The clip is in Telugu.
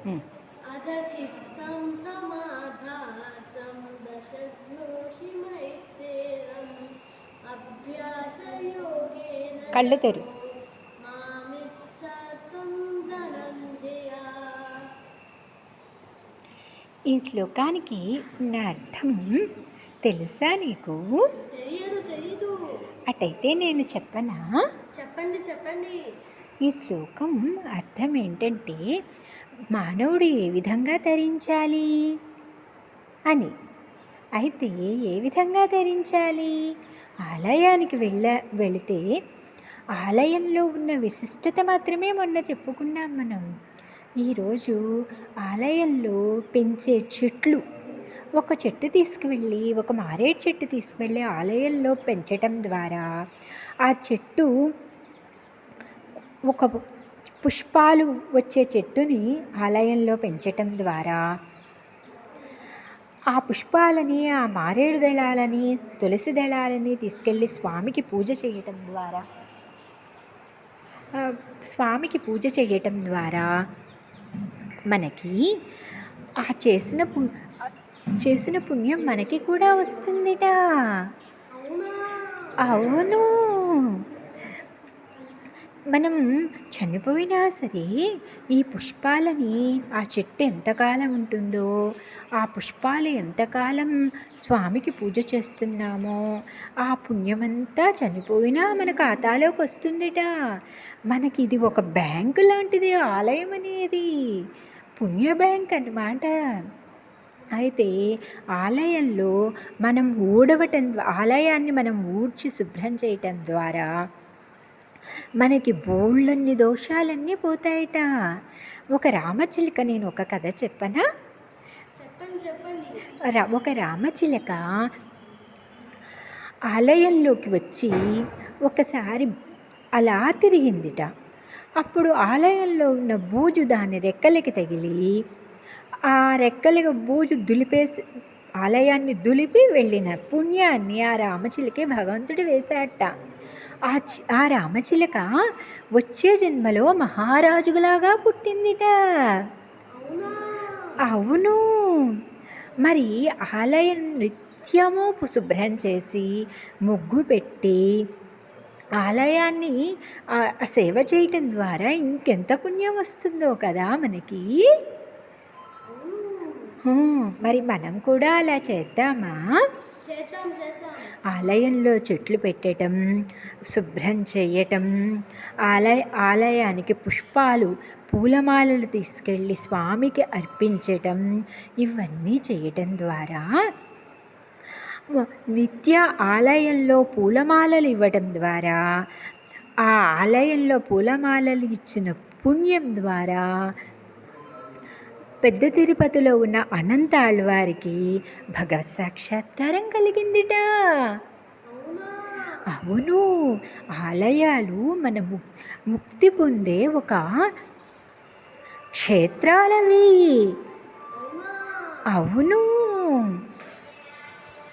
అధచిత్తం సమాధాతం దశగ్నోషిమైస్తేనం అభ్యాసయోగేన కళ్ళు తెరు. మామిచ్ఛాతం ధనంజయ. ఈ శ్లోకానికి ఉన్న అర్థం తెలుసా నీకు? తెలీదు. అటైతే నేను చెప్పనా? చెప్పండి. ఈ శ్లోకం అర్థం ఏంటంటే, మానవుడు ఏ విధంగా ధరించాలి అని. అయితే ఏ విధంగా ధరించాలి? ఆలయానికి వెళితే ఆలయంలో ఉన్న విశిష్టత మాత్రమే మొన్న చెప్పుకున్నాం మనం. ఈరోజు ఆలయంలో పెంచే చెట్లు, ఒక చెట్టు తీసుకువెళ్ళి, ఒక మారేడు చెట్టు తీసుకువెళ్ళి ఆలయంలో పెంచటం ద్వారా ఆ చెట్టు ఒక పుష్పాలు వచ్చే చెట్టుని ఆలయంలో పెంచటం ద్వారా ఆ పుష్పాలని, ఆ మారేడు దళాలని, తులసి దళాలని తీసుకెళ్ళి స్వామికి పూజ చేయటం ద్వారా మనకి ఆ చేసిన పుణ్యం మనకి కూడా వస్తుందిట. అవును. మనం చనిపోయినా సరే ఈ పుష్పాలని, ఆ చెట్టు ఎంతకాలం ఉంటుందో, ఆ పుష్పాలు ఎంతకాలం స్వామికి పూజ చేస్తున్నామో ఆ పుణ్యమంతా చనిపోయినా మన ఖాతాలోకి వస్తుందిట. మనకి ఇది ఒక బ్యాంకు లాంటిది ఆలయం అనేది, పుణ్య బ్యాంక్ అన్నమాట. అయితే ఆలయంలో మనం ఆలయాన్ని మనం ఊడ్చి శుభ్రం చేయటం ద్వారా మనకి బోళ్ళన్ని దోషాలన్నీ పోతాయట. ఒక రామచిలుక, నేను ఒక కథ చెప్పనా? చెప్పండి. ఒక రామచిలుక ఆలయంలోకి వచ్చి ఒకసారి అలా తిరిగిందిట. అప్పుడు ఆలయంలో ఉన్న బూజు దాని రెక్కలకి తగిలి, ఆ రెక్కలకి బూజు ఆలయాన్ని దులిపి వెళ్ళిన పుణ్యాన్ని ఆ రామచిలుకే భగవంతుడు వేశాట. ఆ రామచిలుక వచ్చే జన్మలో మహారాజులాగా పుట్టిందిట. అవును. మరి ఆలయం నిత్యము శుభ్రం చేసి, ముగ్గు పెట్టి ఆలయాన్ని సేవ చేయటం ద్వారా ఇంకెంత పుణ్యం వస్తుందో కదా మనకి. మరి మనం కూడా అలా చేద్దామా? ఆలయంలో చెట్లు పెట్టడం, శుభ్రం చేయటం, ఆలయానికి పుష్పాలు, పూలమాలలు తీసుకెళ్ళి స్వామికి అర్పించటం, ఇవన్నీ చేయటం ద్వారా, నిత్య ఆలయంలో పూలమాలలు ఇవ్వటం ద్వారా, ఆ ఆలయంలో పూలమాలలు ఇచ్చిన పుణ్యం ద్వారా పెద్ద తిరుపతిలో ఉన్న అనంతాళ్వారికి భగవత్ సాక్షాత్కారం కలిగిందిట. అవును. ఆలయాలు మనము ముక్తి పొందే ఒక క్షేత్రాలవి. అవును.